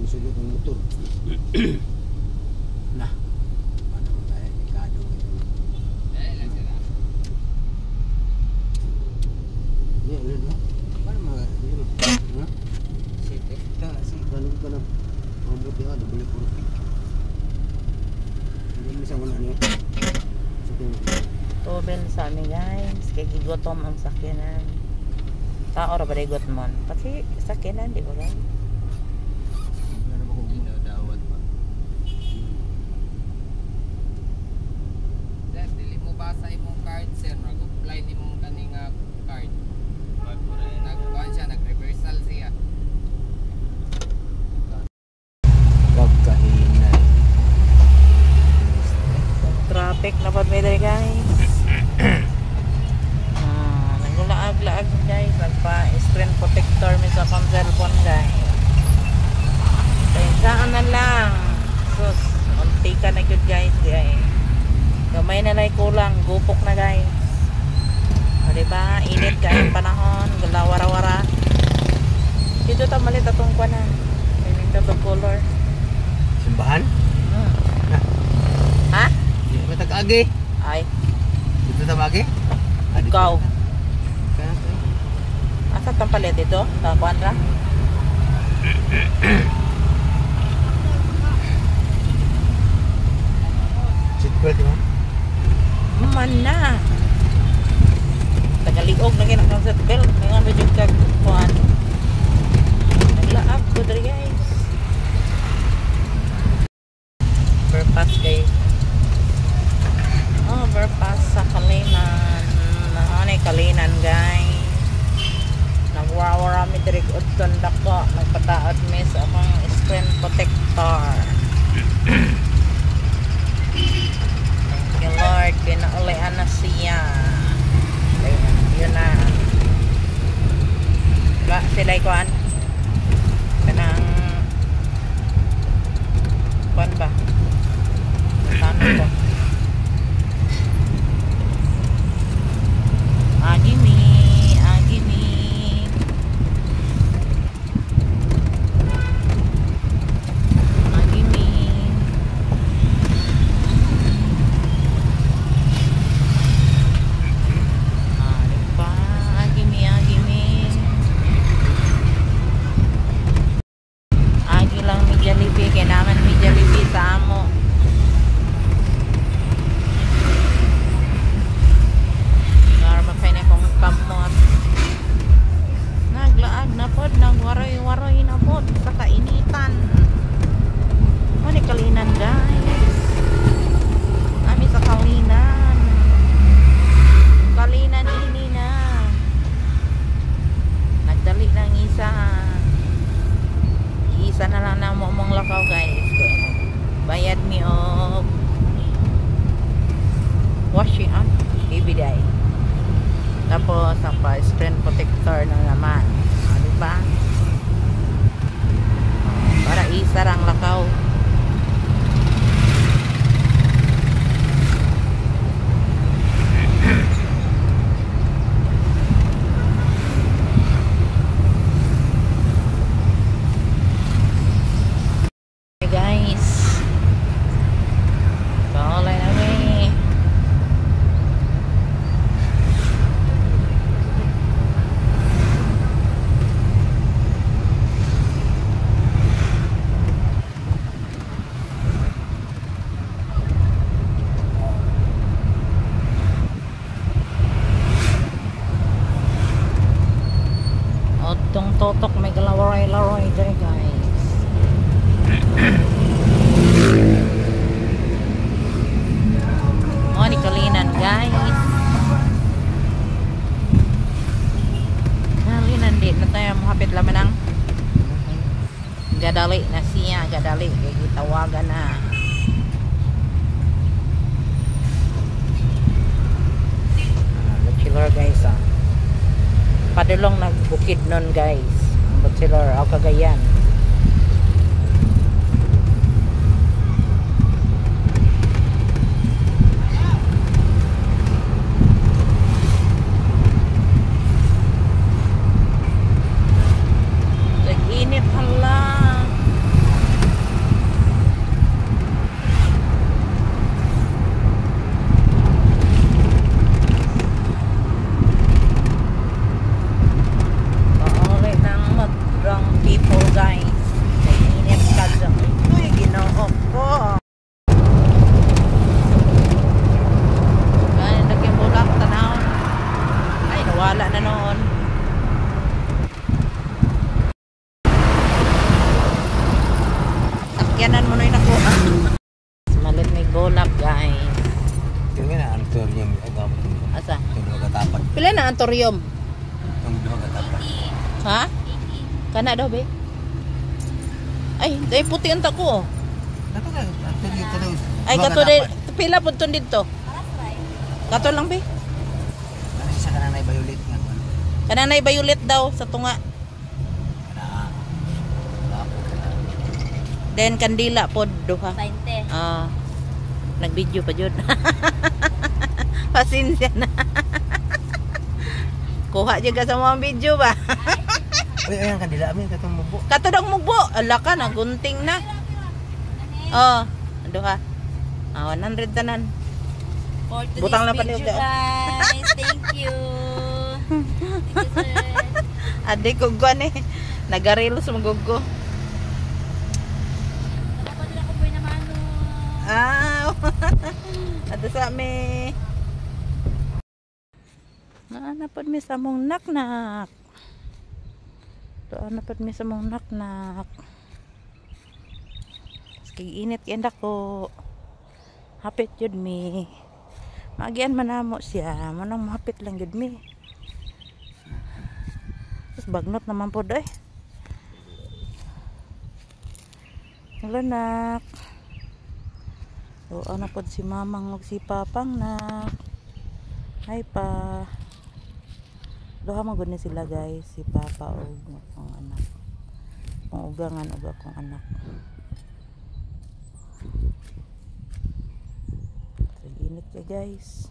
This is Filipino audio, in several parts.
sugot ng motor. Nah. Ano tayo ikado ngayon. Ni ulit mo. Paano mga dito? Ha? Site. Si kanong ka na. Ang buti ha, double perfect. Hindi sa wala niyo. Tubel sa amin guys, kay gigotom ang sakyanan. Tao ra ba day gotmon? Pati sakyanan di ba guys? Dawat pa. Sir, dili mo basa imong card sir, mag-apply nimong kaning card. Nagkuhan siya, nag-reversal siya. Pagkahinay. Traffic na pa may guys. Naglaag-laag guys, nagpa-screen protector mi sa pang cellphone guys. Kaya saan na lang. Sus, unti ka na yun guys. Gamay na lang kulang, gupok na guys. O diba, init ka yung panahon, galawara-wara. Dito ta malit atong kwa na. Dito to color. Simbahan? Ha? Di ba tag-agi? Ay, Dito tabagi? ikaw. Asa tang palit dito? Sa kwadra? Seatbelt mo? Man na. Tagaliog na kinang kang seatbelt. Nga medyo kagpuan. Naglaab ko dali guys. Overpass guys. Overpass sa Kalinan. Nahanay Kalinan guys. Nagwawara mi dirig udton dako. Nagpataod mi sa akong screen protector. Thank you Lord. Pinaulian na siya. Ayun, yun na. Diba sila'y kuhan? Kanang kuhan ba? Saan ko? Agimi. Isa na lang na mo mong lakaw guys. Bayad mi og washing up ibiday. Tapos ang pa-screen protector na naman. Diba? Para isa rang lakaw. Totok may galawaray-laroy dyan guys. Oh, ni Kalinan guys. Kalinan din na tayo mahapit laman ng gadali na siya. Gadali kaya gitawagan na. Bachelor guys padulong nagbukid nun guys. Bachelor o Cagayan. Nag-init hala. ang torium? Itong duha ka tapa. Ha? Kana daw be? Ay, day puti ang tako. Kato ka, ato dito daw. Ay kato day pila pud ton dito. Kato lang be. Ano isa ka na na violet nga. Kananay violet daw sa tunga. Kana. Lapo ka na. Then kandila pod duha. 20. Ah. Nag-video pa jud. Pasensya na. Kuha jud ka sa mga video ba? Uy, ayan kandila amin katong mubo. Kato dang mugbo. Ala ka na gunting na. Oh, duha. 100 tanan. For today's Butang na pa video, niyo, guys. Thank you. Thank you, sir. Ade ko gwan eh. Nagarilo sa magugo. Dapat nila kuboy na mano. Ah. Ato sa me. Naanapad mi sa mong naknak. Naanapad mi sa mong naknak. Kay init kaya ko. Hapit jud mi. Magian manamo siya. Manang mahapit lang jud mi. Tapos bagnot naman po day. Hello nak. So ano po si mamang ug si papang nak. Hi pa. Duha man gud ni sila guys, si papa ug akong anak. Kung ugangan ug akong anak. So, init ka guys.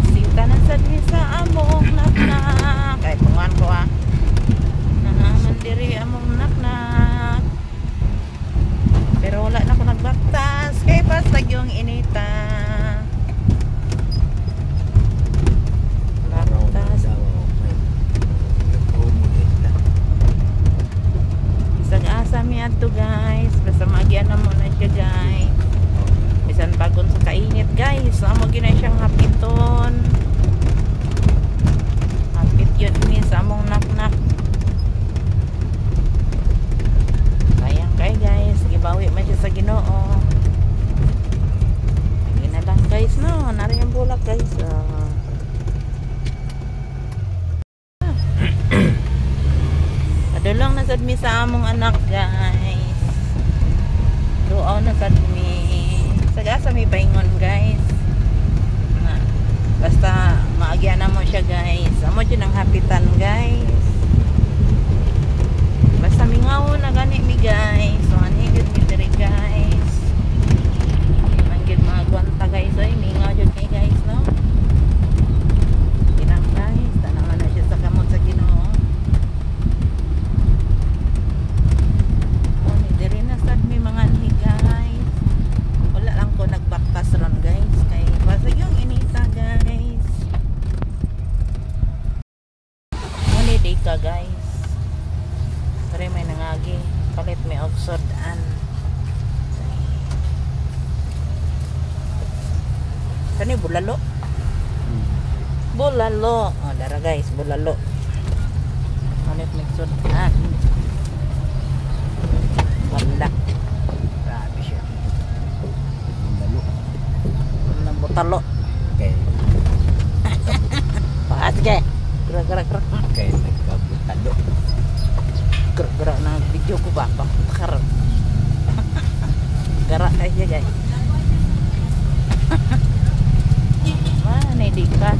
Sinta na sad mi sa among naknak. Ay tungan ko ah. Naman diri among naknak. Pero wala na ko nagbaktas kay basta yung inita. Baktas. Isang asa mi adto guys. Basta magian na muna siya guys. Bisan bagon sa kainit guys. Amo gina siyang hapiton. Hapit yun mi sa among naknak. Kay guys, gibawi man siya sa Ginoo. Sige na lang guys, no. Nari ang bulak guys. Padulong na sad mi sa among anak guys. Duaw na sad mi. Sagasa mi paingon guys. Basta maagyan na mo siya guys. Amo dyan ang hapitan guys. Basta mingaw na gani mi guys. So anigid mi diri guys. Manggid mga gwanta guys. Ay mingaw jud kay guys no. Kinang guys. Tanaman na siya sa kamot sa Ginoo. O ni diri na sad mi mga anhi guys. Wala lang ko nagbaktas ron guys. Kay basta yung inita guys. Muni day ka guys. Pero may nangagi palit may oxodan. Kani bulalo. Bulalo. Oh, dara guys, bulalo. Palit may oxodan. Wala. Grabe siya. Lalo. Nang butalo. Okay. Paat ke. Gerak-gerak. Okay, nagkabutalo. Gerak-gerak na video ko ba? Bakar. Gerak aja guys. Mana Dika?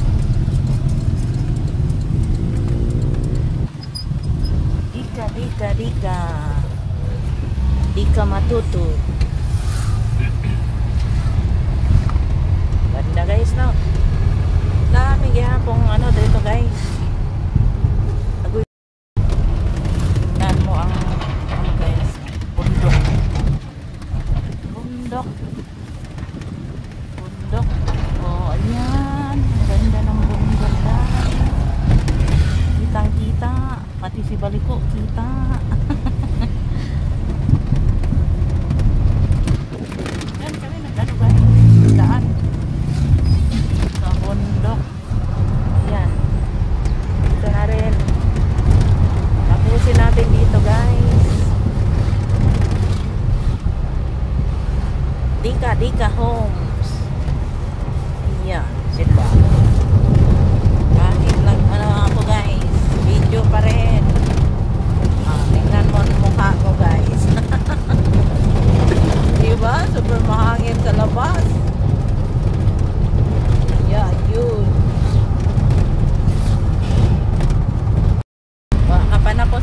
Dika matutu. Ganda guys no. Dami gihapong ano dito guys. Tingnan mo ang ano guys, bundok. Oh ayan, ganda ng bundok guys. Kitang kita, pati si Baliko kita. Yan kami nagano guys, daan sa bundok. Ayan.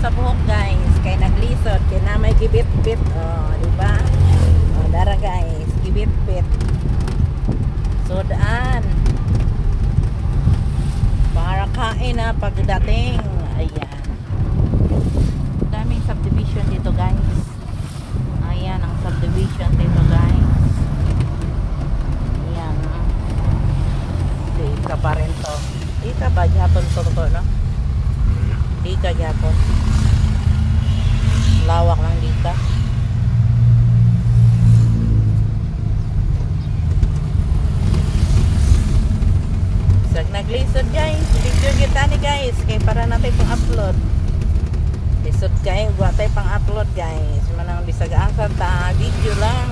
sa buhok guys. Kay naglisod, kay na may gibit-bit. Oh, di ba? Oh, dara guys, gibit-bit. Sudaan. Para kain na pagdating. Ayan. Daming subdivision dito guys. Ayan ang subdivision dito guys. Ayan. Di ka pa rin to. Di ka ba Japon to no? Di ka Japon. Lawak ng di ka. Sag naglisod guys. Video kita ni guys. Kaya para natin pang upload. Lisod kayo. Huwag tayo pang upload guys. Manang bisag-asal ta. Video lang.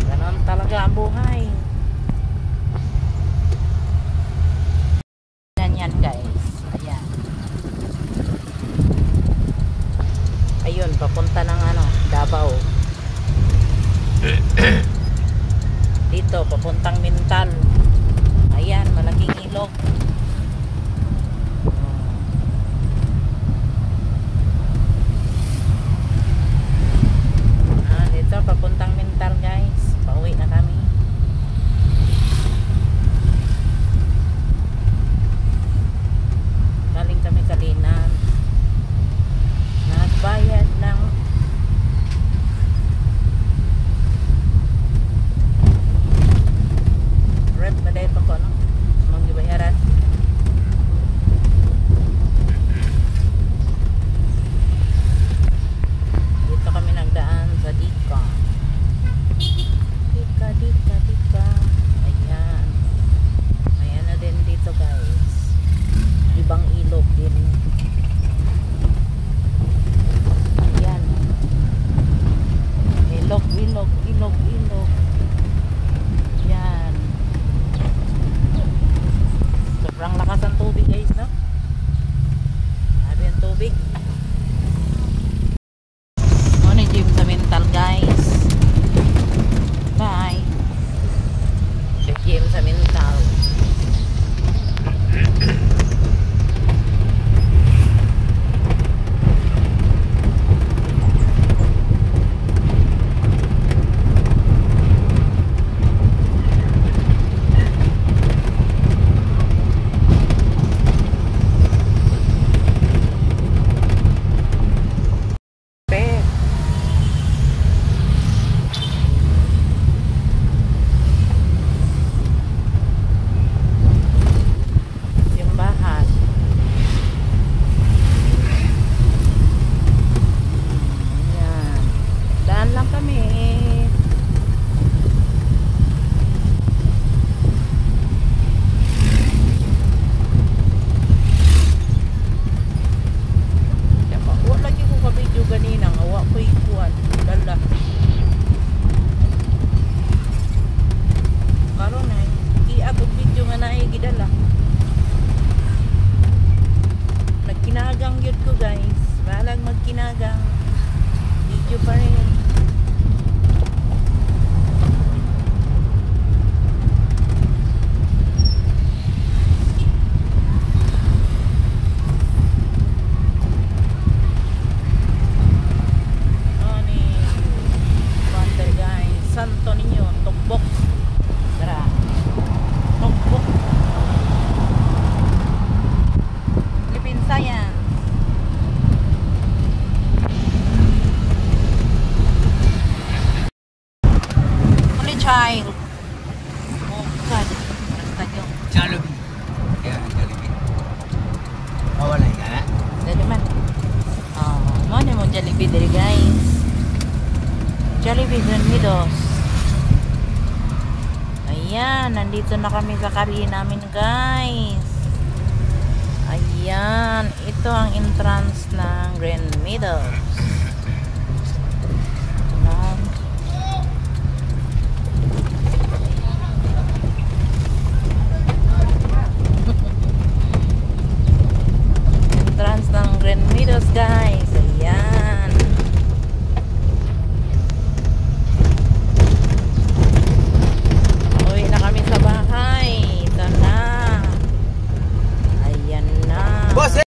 Ganon talaga ang buhay. Ganyan guys. Ayan. Ayun, papunta ng ano, Davao. Dito, papuntang Mintal. Ayan, malaking ilog. Dito, papuntang Mintal guys. Pauwi na kami. Galing kami Kalinan. Nagbayad ng rep na dahil pa ko, no? Mong gibayaran. Dito kami nagdaan sa Dika. Dika. Ayan. Ayan na din dito guys. Ibang ilog din. Ayan. Ilog. Ayan. Sobrang lakas ang tubig guys, no? Sabi ang tubig. Muna gym sa Mintal guys. Bye. Sa gym sa Mintal. Magkinagang video pa rin. Wonder guys, Santo Niño, Tugbok. Tara, Tugbok. Philippine Science. Child. Oh God. Basta nyo. Jollibee. Kaya Jollibee. Wala ka na? Dali man. Ano mo Jollibee dali guys. Jollibee Granidos. Ayan. Nandito na kami sa kari namin guys. Ayan. Ito ang entrance ng Granidos.